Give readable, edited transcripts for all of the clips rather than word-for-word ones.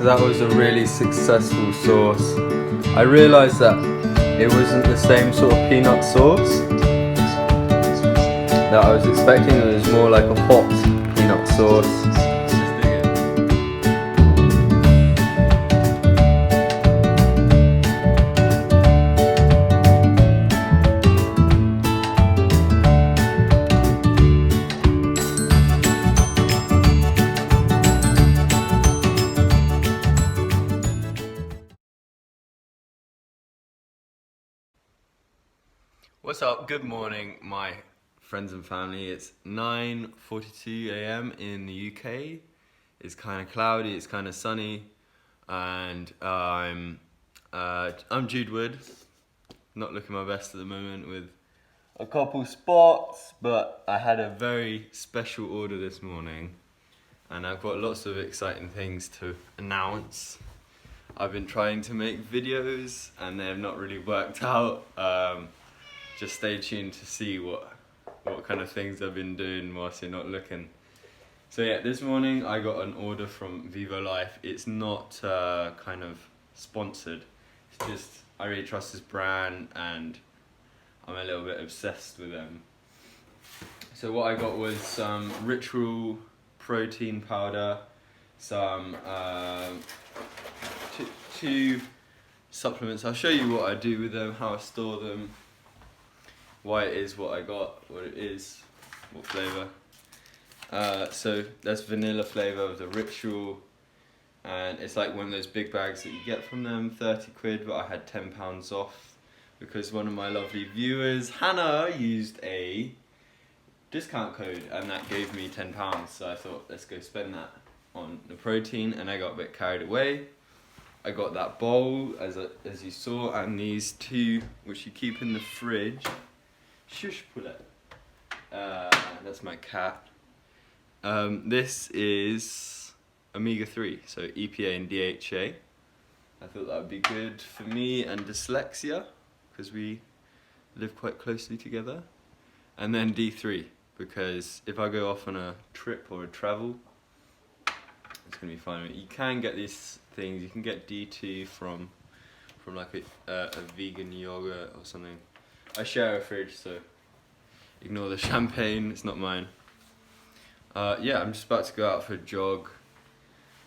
So that was a really successful sauce. I realised that it wasn't the same sort of peanut sauce that I was expecting. It was more like a hot peanut sauce. What's up? Good morning, my friends and family. It's 9:42 a.m. in the UK. It's kind of cloudy, it's kind of sunny, and I'm Jude Wood. Not looking my best at the moment with a couple spots, but I had a very special order this morning, and I've got lots of exciting things to announce. I've been trying to make videos, and they have not really worked out. Just stay tuned to see what kind of things I've been doing whilst you're not looking. So yeah, this morning I got an order from Vivo Life. It's not kind of sponsored. It's just I really trust this brand and I'm a little bit obsessed with them. So what I got was some Ritual protein powder, some two supplements. I'll show you what I do with them, how I store them, why it is what I got, what it is, what flavour. So there's vanilla flavour of the Ritual, and it's like one of those big bags that you get from them, 30 quid, but I had £10 off because one of my lovely viewers, Hannah, used a discount code and that gave me £10. So I thought, let's go spend that on the protein, and I got a bit carried away. I got that bowl, as you saw, and these two, which you keep in the fridge. Shush, pull it. That's my cat. This is omega-3, so EPA and DHA. I thought that would be good for me and dyslexia, because we live quite closely together. And then D3, because if I go off on a trip or a travel, it's going to be fine. You can get these things, you can get D2 from like a vegan yogurt or something. I share a fridge, so ignore the champagne, it's not mine. Yeah, I'm just about to go out for a jog,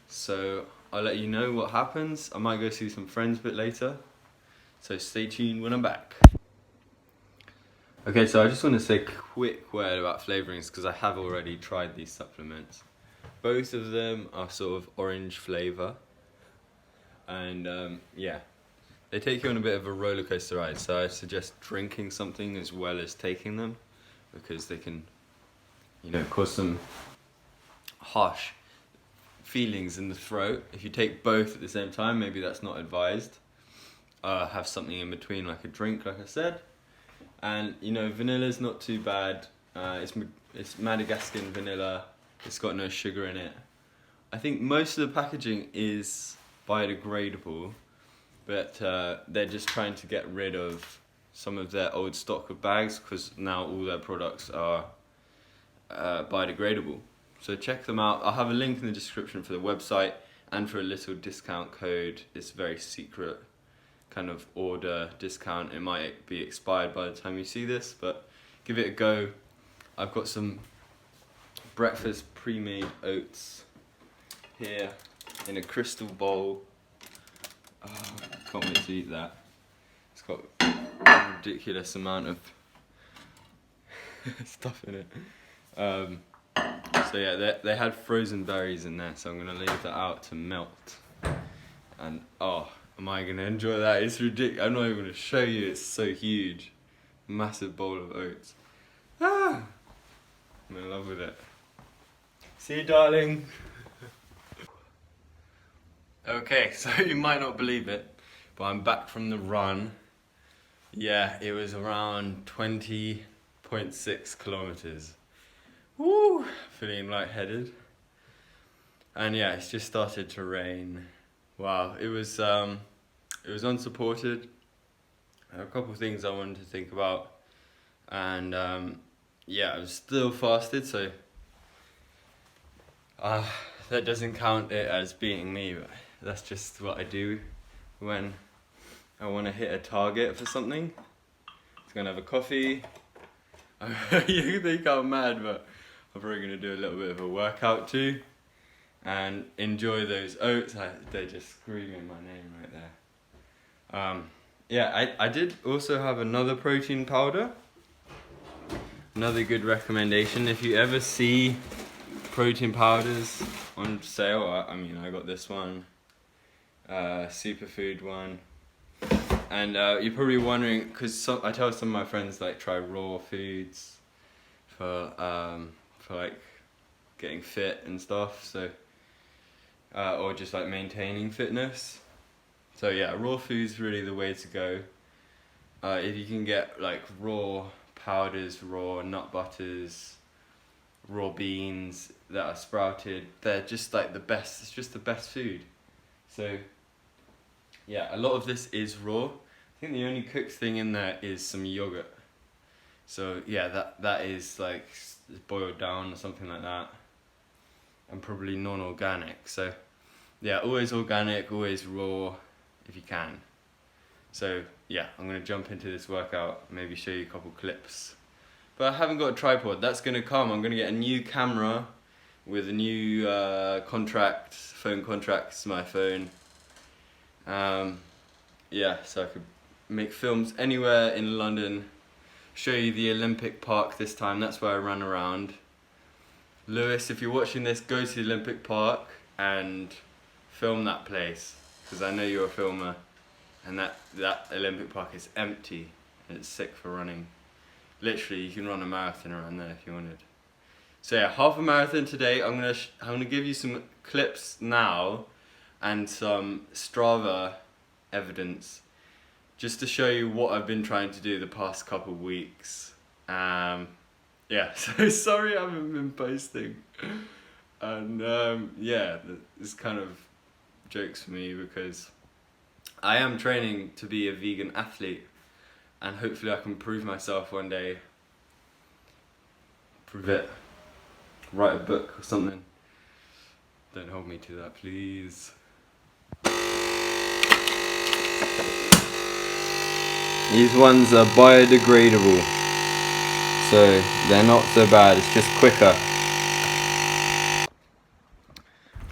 so I'll let you know what happens. I might go see some friends a bit later, so stay tuned when I'm back. Okay, so I just want to say a quick word about flavourings, because I have already tried these supplements. Both of them are sort of orange flavour, and yeah. They take you on a bit of a roller coaster ride, so I suggest drinking something as well as taking them, because they can, cause some harsh feelings in the throat. If you take both at the same time, maybe that's not advised. Have something in between, like a drink, like I said. And vanilla's not too bad. It's Madagascan vanilla. It's got no sugar in it. I think most of the packaging is biodegradable. But they're just trying to get rid of some of their old stock of bags, because now all their products are biodegradable. So check them out. I'll have a link in the description for the website and for a little discount code. It's a very secret kind of order discount. It might be expired by the time you see this, but give it a go. I've got some breakfast pre-made oats here in a crystal bowl. Oh, I can't wait to eat that. It's got a ridiculous amount of stuff in it. So yeah, they had frozen berries in there, so I'm gonna leave that out to melt. And oh, am I gonna enjoy that? It's ridiculous. I'm not even gonna show you. It's so huge, massive bowl of oats. Ah, I'm in love with it. See you, darling. Okay, so you might not believe it, but I'm back from the run. Yeah, it was around 20.6 kilometers. Woo! Feeling lightheaded. And yeah, it's just started to rain. Wow, it was unsupported. I have a couple of things I wanted to think about, and yeah, I was still fasted, so that doesn't count it as beating me, but that's just what I do when I want to hit a target for something. Just gonna have a coffee. You think I'm mad, but I'm probably gonna do a little bit of a workout too, and enjoy those oats. They're just screaming my name right there. Yeah, I did also have another protein powder. Another good recommendation, if you ever see protein powders on sale, I mean I got this one, superfood one, and you're probably wondering, because I tell some of my friends like try raw foods for like getting fit and stuff, so or just like maintaining fitness. So yeah, raw food's really the way to go. If you can get like raw powders, raw nut butters, raw beans that are sprouted, they're just like the best. It's just the best food. So yeah, a lot of this is raw. I think the only cooked thing in there is some yogurt. So yeah, that is like boiled down or something like that, and probably non-organic. So yeah, always organic, always raw if you can. So yeah, I'm gonna jump into this workout, maybe show you a couple clips. But I haven't got a tripod, that's gonna come. I'm gonna get a new camera with a new phone contract to my phone. Yeah, so I could make films anywhere in London, show you the Olympic Park this time, that's where I run around. Lewis, if you're watching this, go to the Olympic Park and film that place, because I know you're a filmer. And that Olympic Park is empty, and it's sick for running. Literally, you can run a marathon around there if you wanted. So yeah, half a marathon today. I'm gonna give you some clips now, and some Strava evidence, just to show you what I've been trying to do the past couple of weeks. Yeah, so sorry I haven't been posting, and yeah, it's kind of jokes for me because I am training to be a vegan athlete, and hopefully I can prove myself one day. Prove it. Write a book or something. Don't hold me to that, please. These ones are biodegradable, so they're not so bad, it's just quicker.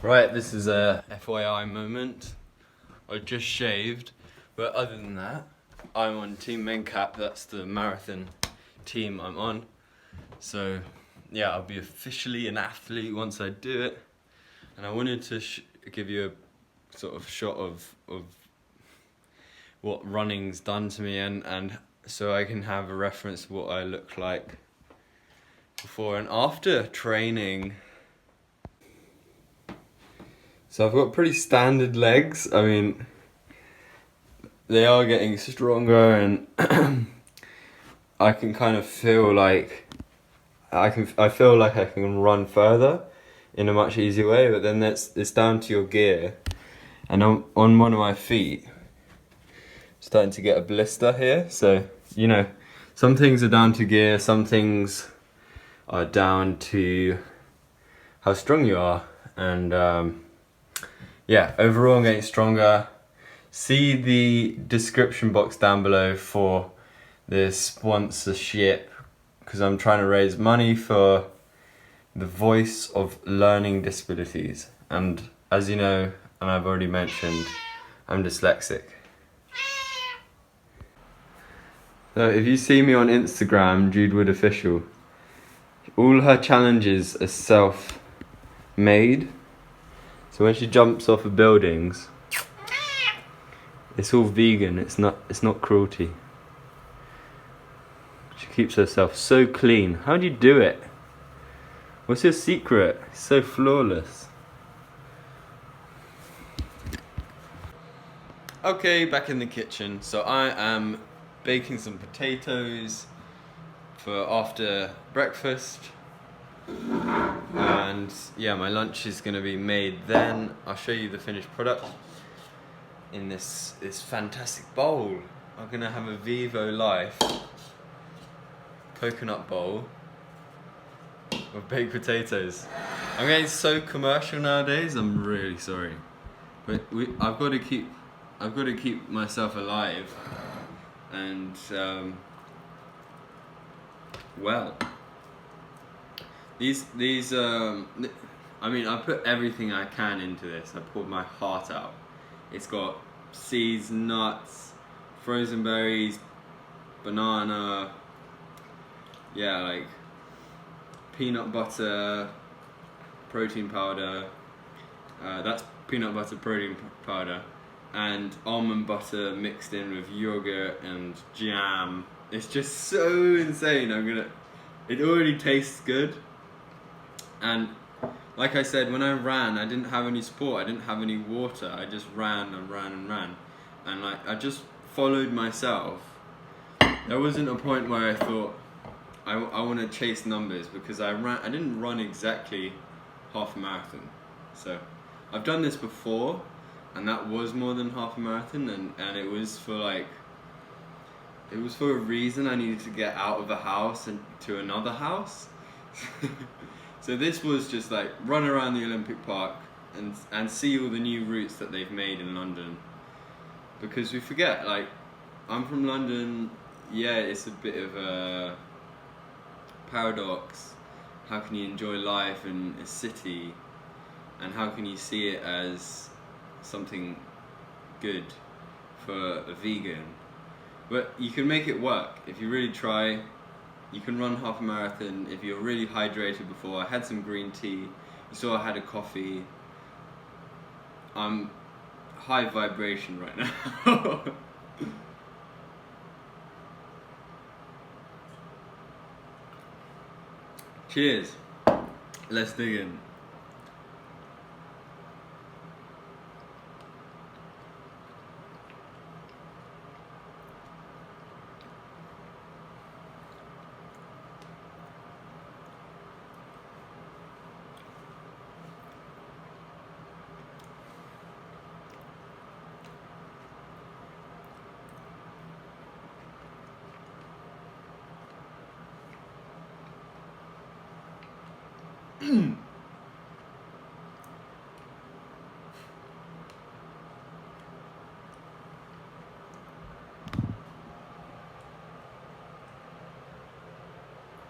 Right, this is a FYI moment. I just shaved, but other than that, I'm on Team MenCap. That's the marathon team I'm on. So yeah, I'll be officially an athlete once I do it. And I wanted to give you a sort of shot of what running's done to me, and so I can have a reference to what I look like before and after training. So I've got pretty standard legs. I mean, they are getting stronger, and I can kind of feel like I feel like I can run further in a much easier way. But then it's down to your gear, and on one of my feet, starting to get a blister here. So you know, some things are down to gear, some things are down to how strong you are, and yeah, overall I'm getting stronger. See the description box down below for the sponsorship, because I'm trying to raise money for the Voice of Learning Disabilities. And as you know, and I've already mentioned, I'm dyslexic. So if you see me on Instagram, Jude Wood Official, all her challenges are self-made. So when she jumps off of buildings, it's all vegan, it's not cruelty. She keeps herself so clean. How do you do it? What's your secret? It's so flawless. Okay, back in the kitchen. So I am baking some potatoes for after breakfast. And yeah, my lunch is going to be made then. I'll show you the finished product in this fantastic bowl. I'm going to have a Vivo Life coconut bowl. of baked potatoes. I'm getting so commercial nowadays. I'm really sorry, but I've got to keep myself alive, and well, these I mean, I put everything I can into this. I poured my heart out. It's got seeds, nuts, frozen berries, banana, yeah, like peanut butter, protein powder, that's peanut butter protein powder, and almond butter mixed in with yogurt and jam. It's just so insane. It already tastes good, and like I said, when I ran, I didn't have any support, I didn't have any water, I just ran and ran and ran, and like I just followed myself. There wasn't a point where I thought I want to chase numbers, because I didn't run exactly half a marathon. So I've done this before, and that was more than half a marathon, and it was for a reason. I needed to get out of the house and to another house. So this was just like run around the Olympic Park and see all the new routes that they've made in London, because we forget, like, I'm from London. Yeah, it's a bit of a paradox. How can you enjoy life in a city, and how can you see it as something good for a vegan? But you can make it work if you really try. You can run half a marathon if you're really hydrated before. I had some green tea. You saw I had a coffee. I'm high vibration right now. Cheers. Let's dig in.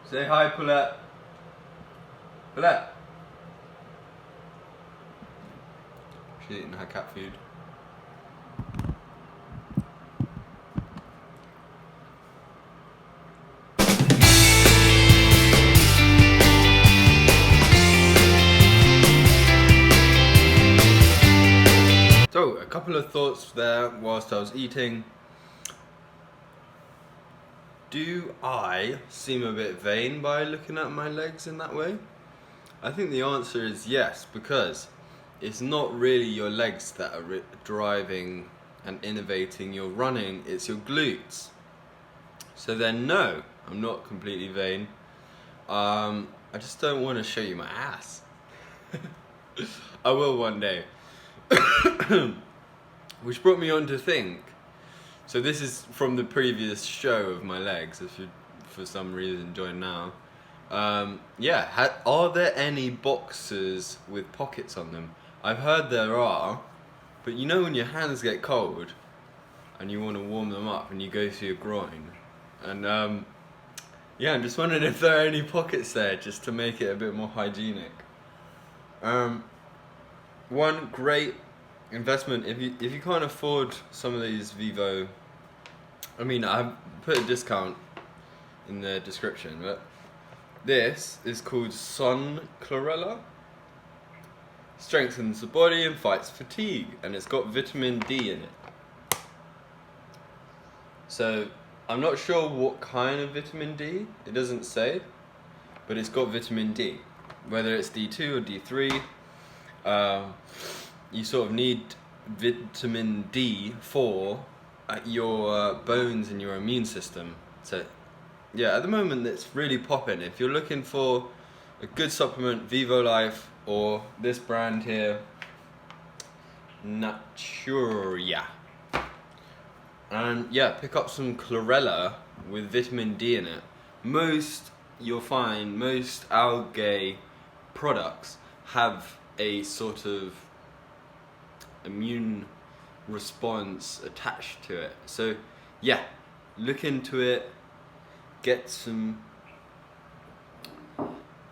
Say hi, Paulette. Paulette. She's eating her cat food. So, a couple of thoughts there whilst I was eating. Do I seem a bit vain by looking at my legs in that way? I think the answer is yes, because it's not really your legs that are driving and innovating your running, it's your glutes. So then no, I'm not completely vain. I just don't want to show you my ass. I will one day. Which brought me on to think. So this is from the previous show of my legs, if you for some reason join now. Yeah, are there any boxers with pockets on them? I've heard there are, but you know when your hands get cold and you want to warm them up and you go through your groin, and yeah, I'm just wondering if there are any pockets there just to make it a bit more hygienic. One great investment, if you can't afford some of these Vivo, I mean, I've put a discount in the description, but this is called Sun Chlorella. Strengthens the body and fights fatigue, and it's got vitamin D in it. So I'm not sure what kind of vitamin D, it doesn't say, but it's got vitamin D. Whether it's D2 or D3, you sort of need vitamin D for your bones and your immune system. So yeah, at the moment it's really popping. If you're looking for a good supplement, Vivo Life or this brand here, Naturia. And yeah, pick up some chlorella with vitamin D in it. Most you'll find most algae products have a sort of immune response attached to it. So yeah, look into it, get some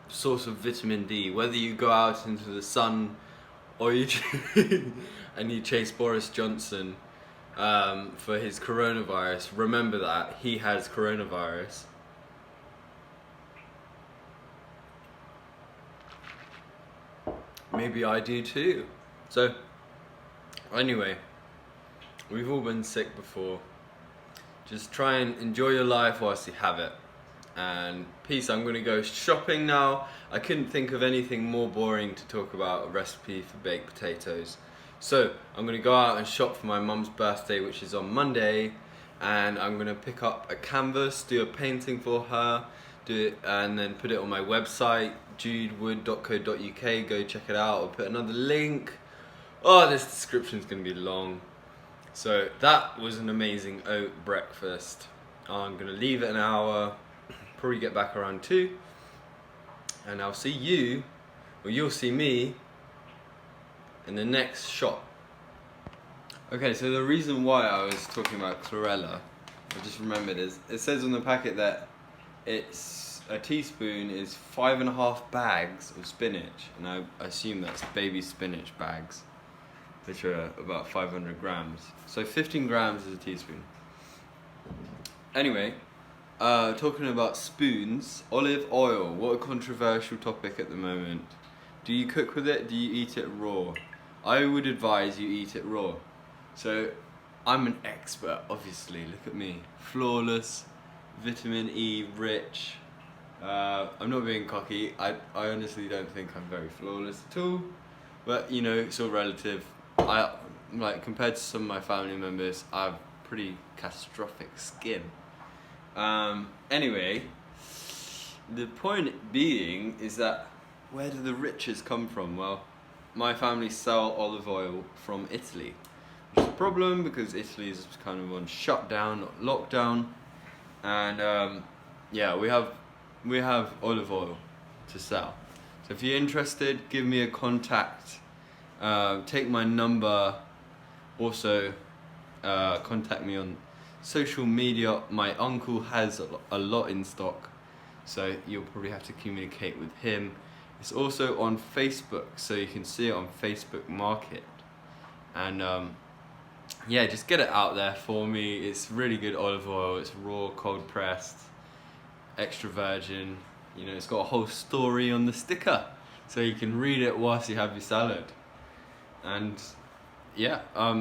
source of vitamin D, whether you go out into the sun or you and you chase Boris Johnson for his coronavirus. Remember that he has coronavirus. Maybe I do too. So anyway, we've all been sick before. Just try and enjoy your life whilst you have it. And peace. I'm gonna go shopping now. I couldn't think of anything more boring to talk about a recipe for baked potatoes. So I'm gonna go out and shop for my mum's birthday, which is on Monday, and I'm gonna pick up a canvas, do a painting for her, do it, and then put it on my website, judewood.co.uk. Go check it out. I'll put another link. Oh, this description's gonna be long. So that was an amazing oat breakfast. I'm gonna leave it an hour, probably get back around 2, and I'll see you, or you'll see me, in the next shop. Okay, so the reason why I was talking about chlorella, I just remembered, is it says on the packet that it's a teaspoon is 5.5 bags of spinach, and I assume that's baby spinach bags, which are about 500 grams. So 15 grams is a teaspoon. Anyway, talking about spoons, olive oil, what a controversial topic at the moment. Do you cook with it? Do you eat it raw? I would advise you eat it raw. So I'm an expert, obviously, look at me. Flawless, vitamin E rich. I'm not being cocky, I honestly don't think I'm very flawless at all. But you know, it's all relative. Like, compared to some of my family members, I have pretty catastrophic skin. Anyway, the point being is that where do the riches come from? Well, my family sell olive oil from Italy, which is a problem because Italy is kind of on shutdown, lockdown, and yeah, we have olive oil to sell. So if you're interested, give me a contact. Take my number. Also, contact me on social media. My uncle has a lot in stock, so you'll probably have to communicate with him. It's also on Facebook, so you can see it on Facebook Market. And yeah, just get it out there for me. It's really good olive oil. It's raw, cold pressed, extra virgin. You know, it's got a whole story on the sticker, so you can read it whilst you have your salad. And yeah, I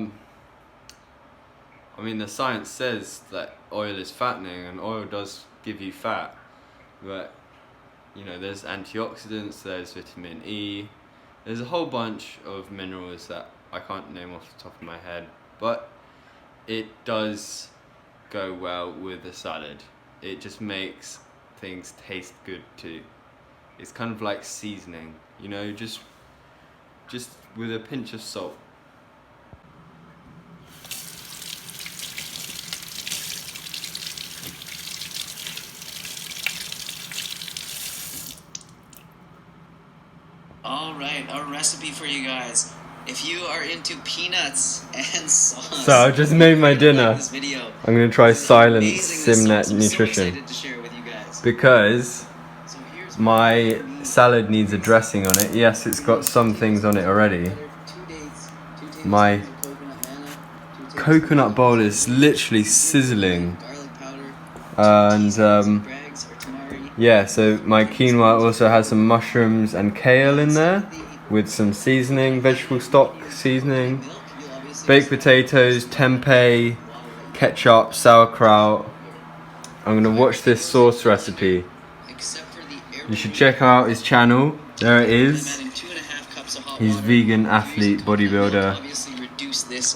mean, the science says that oil is fattening, and oil does give you fat, but you know, there's antioxidants, there's vitamin E, there's a whole bunch of minerals that I can't name off the top of my head, but it does go well with a salad. It just makes things taste good too. It's kind of like seasoning, you know, just with a pinch of salt. Alright, our recipe for you guys. If you are into peanuts and sauce, So I just made my dinner. this video. I'm gonna try silent Simnet So nutrition excited to share with you guys. because my salad needs a dressing on it. Yes, it's got some things on it already. My coconut bowl is literally sizzling, and yeah, so my quinoa also has some mushrooms and kale in there with some seasoning, vegetable stock seasoning, baked potatoes, tempeh, ketchup, sauerkraut. I'm gonna watch this sauce recipe. You should check out his channel. There it is. He's vegan athlete bodybuilder.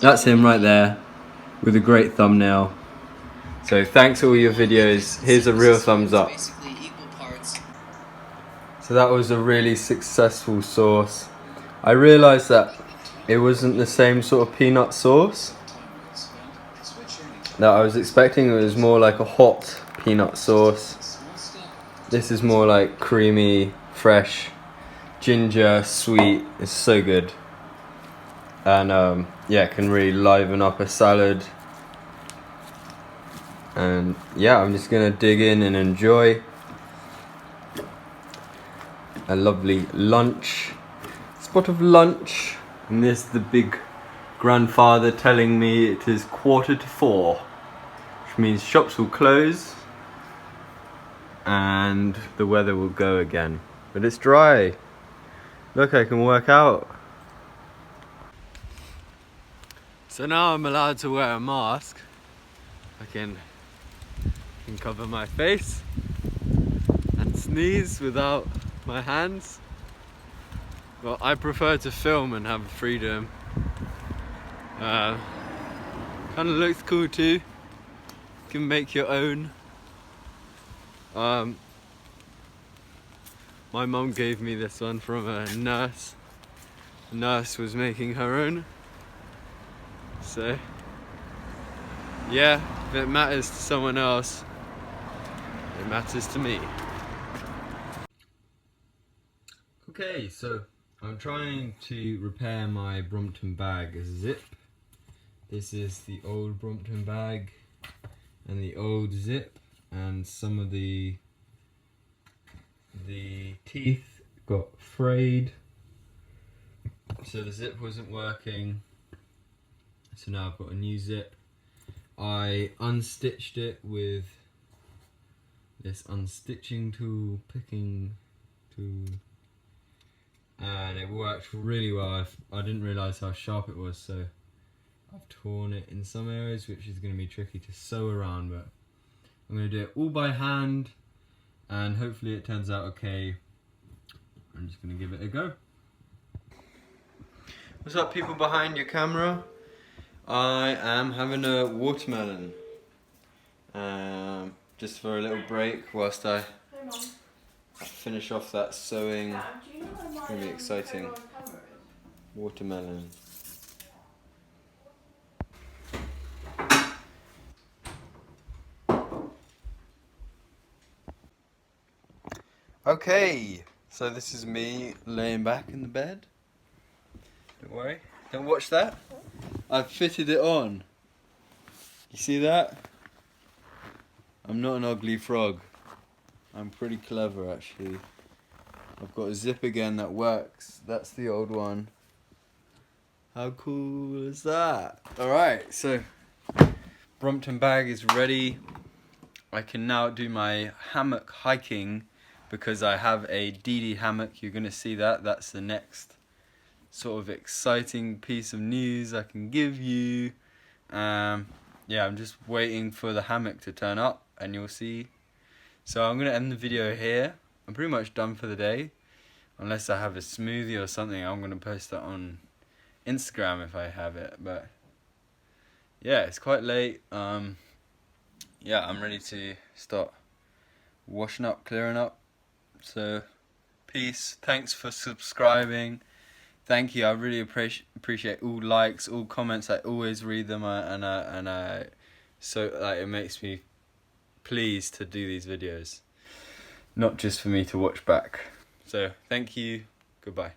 That's him right there with a great thumbnail. So thanks for all your videos. Here's a real thumbs up. So that was a really successful sauce. I realised that it wasn't the same sort of peanut sauce that I was expecting. It was more like a hot peanut sauce. This is more like creamy, fresh, ginger, sweet. It's so good. And yeah, can really liven up a salad. And yeah, I'm just gonna dig in and enjoy a lovely lunch. Spot of lunch. And this the big grandfather telling me it is 4:45, which means shops will close and the weather will go again. But it's dry. Look, I can work out. So now I'm allowed to wear a mask. I can cover my face and sneeze without my hands. Well, I prefer to film and have freedom. Kind of looks cool too. You can make your own. My mum gave me this one from a nurse. The nurse was making her own. So, yeah, if it matters to someone else, it matters to me. Okay, so I'm trying to repair my Brompton bag zip. This is the old Brompton bag and the old zip, and some of the teeth got frayed, so the zip wasn't working. So now I've got a new zip. I unstitched it with this unstitching tool, picking tool, and it worked really well. I didn't realise how sharp it was, so I've torn it in some areas, which is going to be tricky to sew around, but I'm going to do it all by hand and hopefully it turns out okay. I'm just going to give it a go. What's up, people behind your camera? I am having a watermelon just for a little break whilst I finish off that sewing. It's going to be exciting. Watermelon. Okay, so this is me laying back in the bed. Don't worry, don't watch that. I've fitted it on. You see that? I'm not an ugly frog. I'm pretty clever actually. I've got a zip again that works. That's the old one. How cool is that? Alright, so Brompton bag is ready. I can now do my hammock hiking because I have a DD hammock. You're going to see that. That's the next sort of exciting piece of news I can give you. Yeah, I'm just waiting for the hammock to turn up and you'll see. So I'm going to end the video here. I'm pretty much done for the day. Unless I have a smoothie or something, I'm going to post that on Instagram if I have it. But yeah, it's quite late. Yeah, I'm ready to start washing up, clearing up. So, peace. Thanks for subscribing. Thank you. I really appreciate all likes, all comments. I always read them, so like it makes me pleased to do these videos, not just for me to watch back. So, thank you. Goodbye.